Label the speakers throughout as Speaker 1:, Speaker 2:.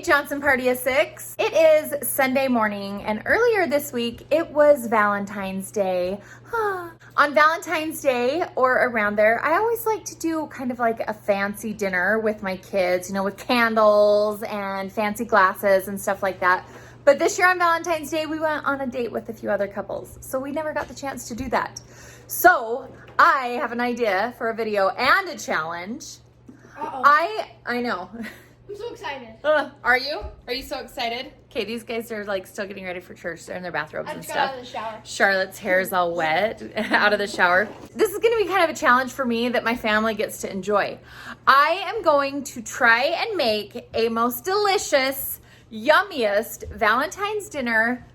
Speaker 1: Hey, Johnson Party of Six. It is Sunday morning, and earlier this week, it was Valentine's Day. On Valentine's Day or around there, I always like to do kind of like a fancy dinner with my kids, you know, with candles and fancy glasses and stuff like that. But this year on Valentine's Day, we went on a date with a few other couples, so we never got the chance to do that. So I have an idea for a video and a challenge. I know.
Speaker 2: I'm so excited.
Speaker 1: Are you? Are you so excited? Okay, these guys are like still getting ready for church. They're in their bathrobes and stuff.
Speaker 2: I just got out of the shower.
Speaker 1: Charlotte's hair is all wet out of the shower. This is going to be kind of a challenge for me that my family gets to enjoy. I am going to try and make a most delicious, yummiest Valentine's dinner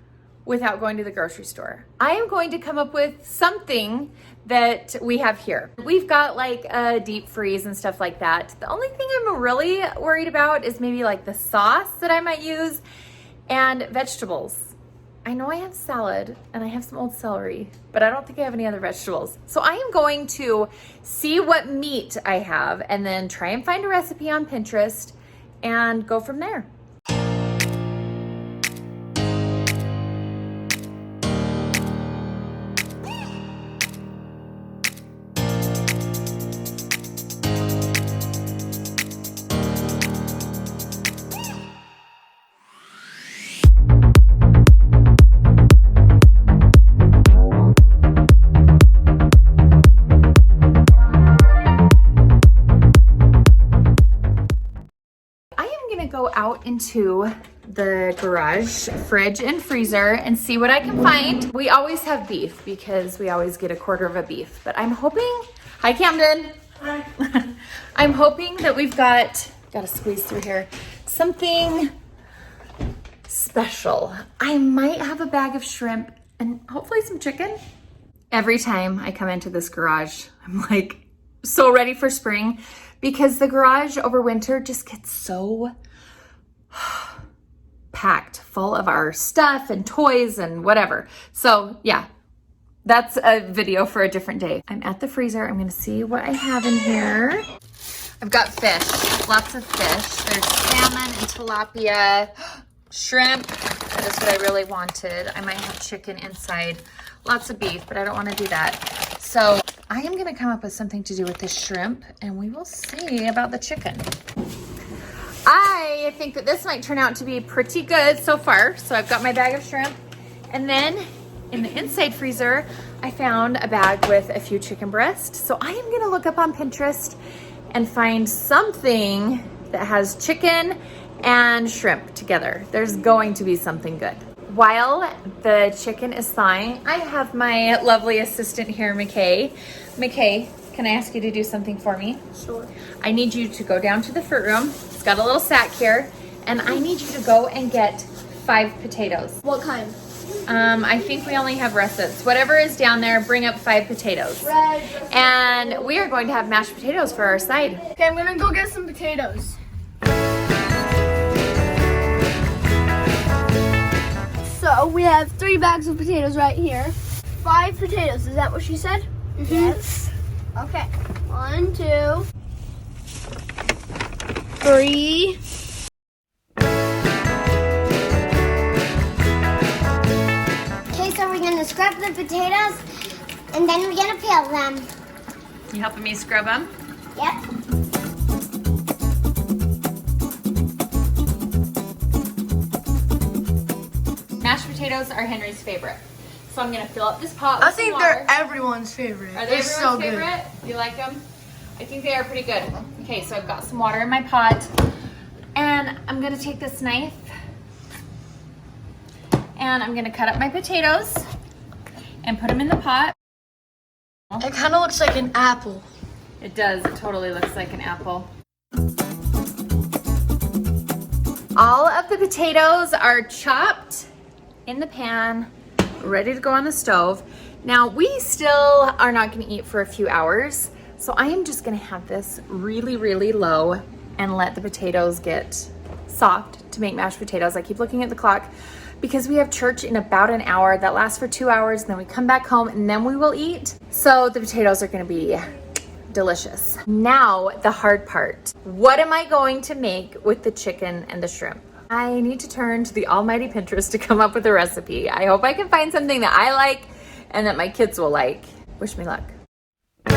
Speaker 1: without going to the grocery store. I am going to come up with something that we have here. We've got like a deep freeze and stuff like that. The only thing I'm really worried about is maybe like the sauce that I might use and vegetables. I know I have salad and I have some old celery, but I don't think I have any other vegetables. So I am going to see what meat I have and then try and find a recipe on Pinterest and go from there. Go out into the garage, fridge and freezer and see what I can find. We always have beef because we always get a quarter of a beef, but I'm hoping, hi Camden.
Speaker 2: Hi.
Speaker 1: I'm hoping that we've gotta squeeze through here, something special. I might have a bag of shrimp and hopefully some chicken. Every time I come into this garage, I'm like so ready for spring because the garage over winter just gets so packed full of our stuff and toys and whatever. So yeah, that's a video for a different day. I'm at the freezer. I'm gonna see what I have in here. I've got fish, lots of fish. There's salmon and tilapia, shrimp. That is what I really wanted. I might have chicken inside, lots of beef, but I don't wanna do that. So I am gonna come up with something to do with this shrimp and we will see about the chicken. I think that this might turn out to be pretty good so far. So I've got my bag of shrimp. And then in the inside freezer, I found a bag with a few chicken breasts. So I am gonna look up on Pinterest and find something that has chicken and shrimp together. There's going to be something good. While the chicken is thawing, I have my lovely assistant here, McKay. McKay, can I ask you to do something for me?
Speaker 2: Sure.
Speaker 1: I need you to go down to the fruit room. It's got a little sack here. And I need you to go and get 5 potatoes.
Speaker 2: What kind?
Speaker 1: I think we only have russets. Whatever is down there, bring up 5 potatoes.
Speaker 2: Red.
Speaker 1: And we are going to have mashed potatoes for our side.
Speaker 2: Okay, I'm gonna go get some potatoes. So we have 3 bags of potatoes right here. 5 potatoes, is that what she said? Mm-hmm. Yes. Okay, 1, 2, 3.
Speaker 3: Okay, so we're gonna scrub the potatoes and then we're gonna peel them.
Speaker 1: You helping me scrub them?
Speaker 3: Yep.
Speaker 1: Mashed potatoes are Henry's favorite. So I'm gonna fill up this pot with
Speaker 2: I think
Speaker 1: some
Speaker 2: they're
Speaker 1: water.
Speaker 2: everyone's favorite.
Speaker 1: Are they
Speaker 2: It's
Speaker 1: everyone's
Speaker 2: so
Speaker 1: favorite? You like them? I think they are pretty good. Okay, so I've got some water in my pot. And I'm gonna take this knife and I'm gonna cut up my potatoes and put them in the pot.
Speaker 2: It kind of looks like an apple.
Speaker 1: It does, it totally looks like an apple. All of the potatoes are chopped in the pan, ready to go on the stove. Now we still are not gonna eat for a few hours, so I am just gonna have this really, really low and let the potatoes get soft to make mashed potatoes. I keep looking at the clock because we have church in about an hour. That lasts for 2 hours, and then we come back home and then we will eat. So the potatoes are gonna be delicious. Now, the hard part. What am I going to make with the chicken and the shrimp? I need to turn to the almighty Pinterest to come up with a recipe. I hope I can find something that I like and that my kids will like. Wish me luck.
Speaker 2: Can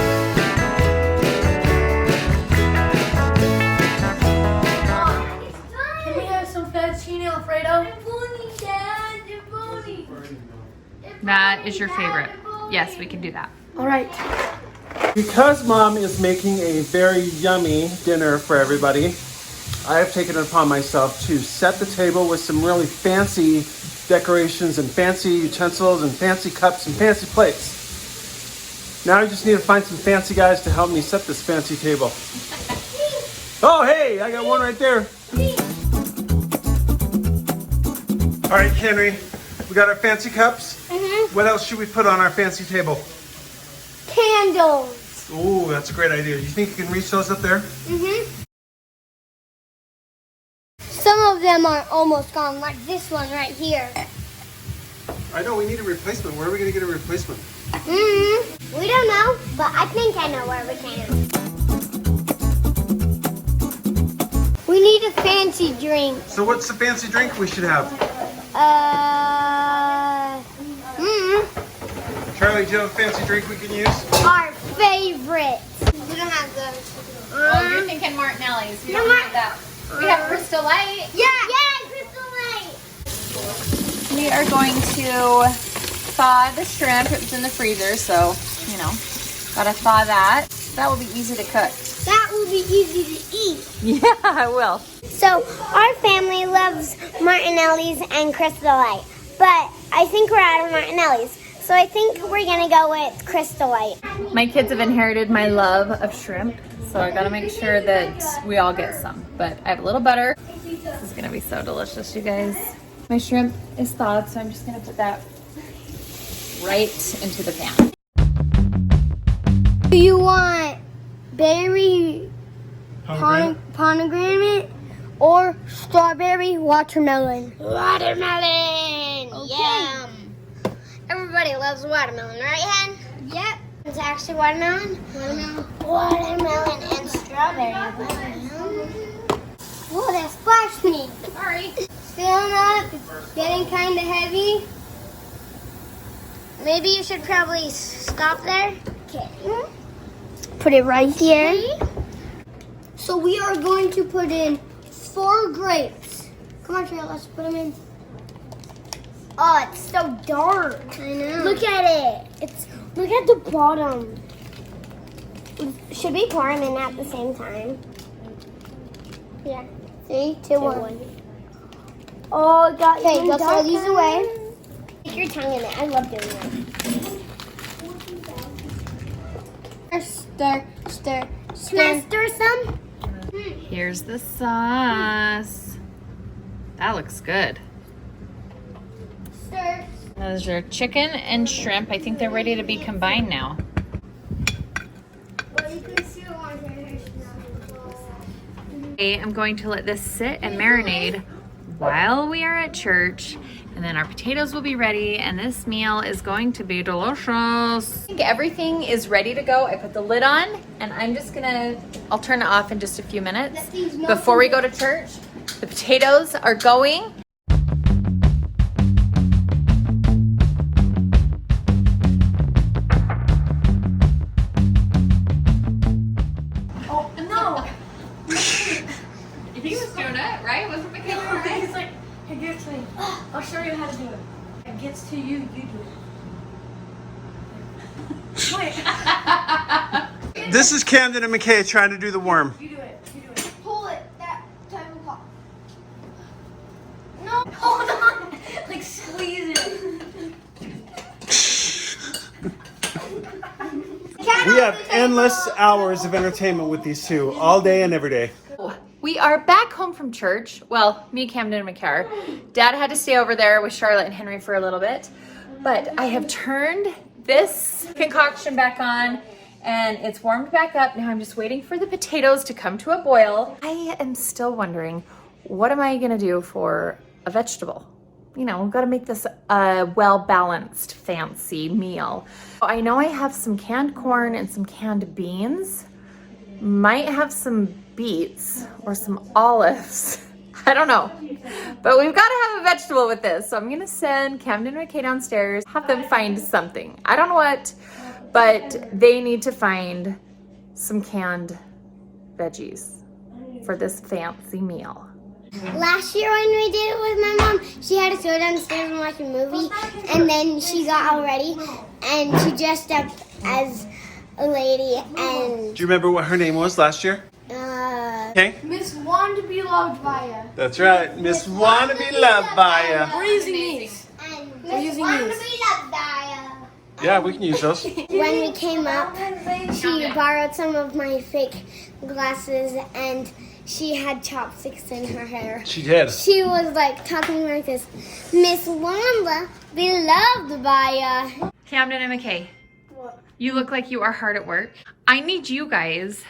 Speaker 2: we have some fettuccine Alfredo?
Speaker 1: That is your favorite. Yes, we can do that.
Speaker 2: All right.
Speaker 4: Because Mom is making a very yummy dinner for everybody, I have taken it upon myself to set the table with some really fancy decorations and fancy utensils and fancy cups and fancy plates. Now I just need to find some fancy guys to help me set this fancy table. Oh, hey, I got one right there. All right, Henry, we got our fancy cups. What else should we put on our fancy table?
Speaker 2: Candles.
Speaker 4: Ooh, that's a great idea. You think you can reach those up there?
Speaker 3: Some of them are almost gone, like this one right here.
Speaker 4: I know, we need a replacement. Where are we going to get a replacement?
Speaker 3: We don't know, but I think I know where we can. We need a fancy drink.
Speaker 4: So what's the fancy drink we should have? Charlie, do you have a fancy drink we can use?
Speaker 3: Our favorite. We don't have those.
Speaker 1: Oh, you're thinking Martinelli's. We don't have that. We have Crystal Light.
Speaker 3: Yeah, Crystal Light.
Speaker 1: We are going to thaw the shrimp. It was in the freezer, so, you know, gotta thaw that. That will be easy to cook.
Speaker 3: That will be easy to eat.
Speaker 1: Yeah, I will.
Speaker 3: So our family loves Martinelli's and Crystal Light, but I think we're out of Martinelli's. So I think we're gonna go with Crystal Light.
Speaker 1: My kids have inherited my love of shrimp, so I gotta make sure that we all get some. But I have a little butter. This is gonna be so delicious, you guys. My shrimp is thawed, so I'm just gonna put that right into the pan.
Speaker 3: Do you want berry pomegranate or strawberry watermelon? Watermelon! Yum! Everybody loves watermelon, right, Hen? Yep. It's actually watermelon. Watermelon and strawberry. Whoa, that splashed me. Sorry. Filling up, getting kind of heavy. Maybe you should probably stop there. Okay. Put it right here. So we are going to put in 4 grapes. Come on, Trey, let's put them in. Oh, it's so dark. I know. Look at it. Look at the bottom. Should we pour them in at the same time? Yeah. 3, 2, 1. Oh, got okay, go throw these away. Take your tongue in it. I love doing that. Stir. Can I stir some?
Speaker 1: Here's the sauce. That looks good.
Speaker 3: Stir.
Speaker 1: Those are chicken and shrimp. I think they're ready to be combined now. I'm going to let this sit and marinate while we are at church, and then our potatoes will be ready, and this meal is going to be delicious. I think everything is ready to go. I put the lid on, and I'll turn it off in just a few minutes before we go to church. The potatoes are going. He was doing it, right? Wasn't Michaela right?
Speaker 2: He's like, here, give it to me. I'll show you how to do it. It gets to you, you do it. Wait.
Speaker 4: This is Camden and McKay trying to do the worm.
Speaker 2: You do it.
Speaker 3: Pull it. That time will pop. No.
Speaker 2: Hold on. Like, squeeze it.
Speaker 4: We have endless hours of entertainment with these two, all day and every day.
Speaker 1: We are back home from church. Well, me, Camden, and McCarr. Dad had to stay over there with Charlotte and Henry for a little bit. But I have turned this concoction back on and it's warmed back up. Now I'm just waiting for the potatoes to come to a boil. I am still wondering, what am I gonna do for a vegetable? You know, we've got to make this a well-balanced, fancy meal. I know I have some canned corn and some canned beans. Might have some beets or some olives. I don't know. But we've got to have a vegetable with this. So I'm going to send Camden and McKay downstairs, have them find something. I don't know what, but they need to find some canned veggies for this fancy meal.
Speaker 3: Last year when we did it with my mom, she had us go downstairs and watch a movie, and then she got all ready, and she dressed up as a lady, and
Speaker 4: Do you remember what her name was last year? Okay.
Speaker 2: Miss Want to be loved by ya.
Speaker 4: That's right. Miss Wanna Be Loved by Ya.
Speaker 2: We're using these.
Speaker 3: and
Speaker 2: We're using these.
Speaker 4: Yeah, we can use those.
Speaker 3: When we came up, she borrowed some of my fake glasses, and she had chopsticks in her hair.
Speaker 4: She did.
Speaker 3: She was like talking like this, Miss Wanda, be loved by ya.
Speaker 1: Camden and McKay, you look like you are hard at work. I need you guys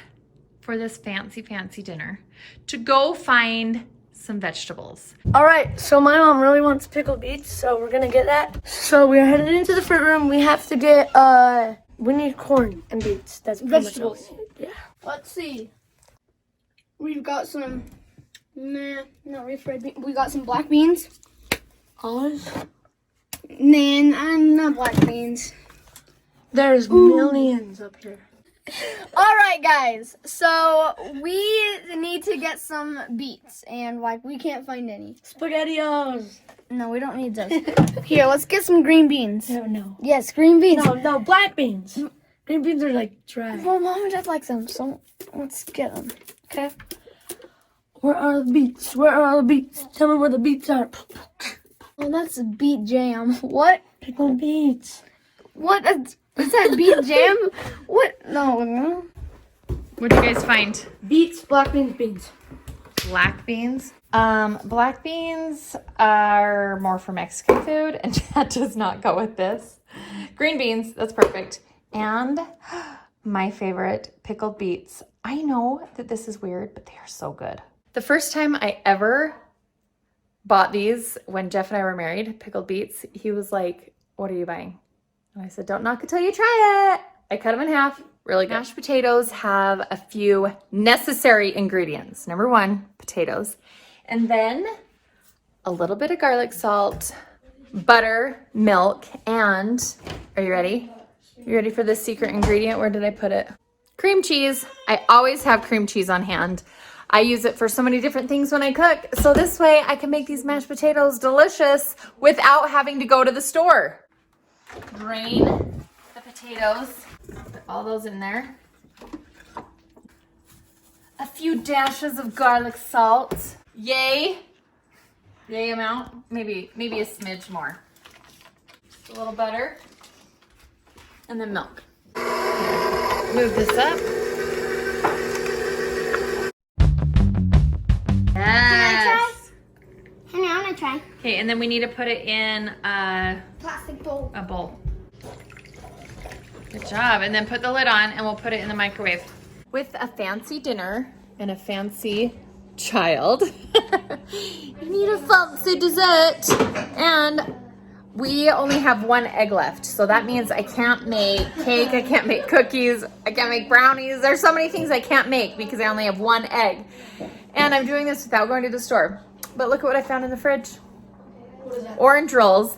Speaker 1: for this fancy dinner to go find some vegetables.
Speaker 2: All right, so my mom really wants pickled beets, so we're gonna get that. So we're headed into the fruit room. We have to get, we need corn and beets. That's vegetables. Much all we need. Yeah. Let's see. We've got some, not refried beans. We got some black beans. Olives. Not black beans. There's millions up here. All right, guys. So we need to get some beets, and like we can't find any. SpaghettiOs. No, we don't need those. Here, let's get some green beans. No. Yes, green beans. No, black beans. Green beans are like dry. Well, Mom and Dad like them, so let's get them. Okay. Where are the beets? Where are the beets? Tell me where the beets are. Oh, that's a beet jam. What? Pickled beets. What? Is that beet jam? What? No.
Speaker 1: What'd you guys find?
Speaker 2: Beets, black beans, beans.
Speaker 1: Black beans. Black beans are more for Mexican food, and that does not go with this. Green beans, that's perfect. And my favorite, pickled beets. I know that this is weird, but they are so good. The first time I ever bought these, when Jeff and I were married, pickled beets, he was like, "What are you buying?" And I said, "Don't knock it till you try it." I cut them in half. Really good. Mashed potatoes have a few necessary ingredients. Number one, potatoes. And then a little bit of garlic salt, butter, milk, and, are you ready? You ready for this secret ingredient? Where did I put it? Cream cheese. I always have cream cheese on hand. I use it for so many different things when I cook. So this way I can make these mashed potatoes delicious without having to go to the store. Drain the potatoes. Put all those in there. A few dashes of garlic salt. Yay amount. Maybe a smidge more. Just a little butter. And then milk. Move this up. Yes.
Speaker 3: Henry, I want to try.
Speaker 1: Okay, and then we need to put it in a
Speaker 3: Plastic bowl.
Speaker 1: bowl. Good job. And then put the lid on and we'll put it in the microwave. With a fancy dinner and a fancy child, you need a fancy dessert. And we only have one egg left. So that means I can't make cake, I can't make cookies, I can't make brownies. There's so many things I can't make because I only have one egg. And I'm doing this without going to the store. But look at what I found in the fridge. Orange rolls.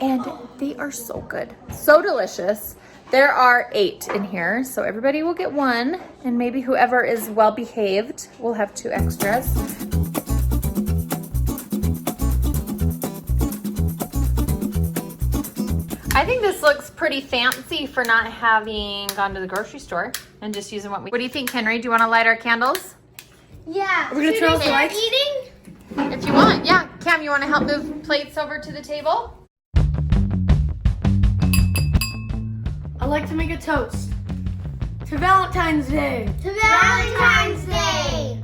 Speaker 1: And they are so good. So delicious. There are 8 in here, so everybody will get 1. And maybe whoever is well behaved will have 2 extras. I think this looks pretty fancy for not having gone to the grocery store and just using what we... What do you think, Henry? Do you want to light our candles?
Speaker 3: Yeah.
Speaker 2: We're gonna turn off the lights.
Speaker 3: Eating?
Speaker 1: If you want, yeah. Cam, you want to help move plates over to the table?
Speaker 2: I like to make a toast to Valentine's Day.
Speaker 3: To Valentine's Day.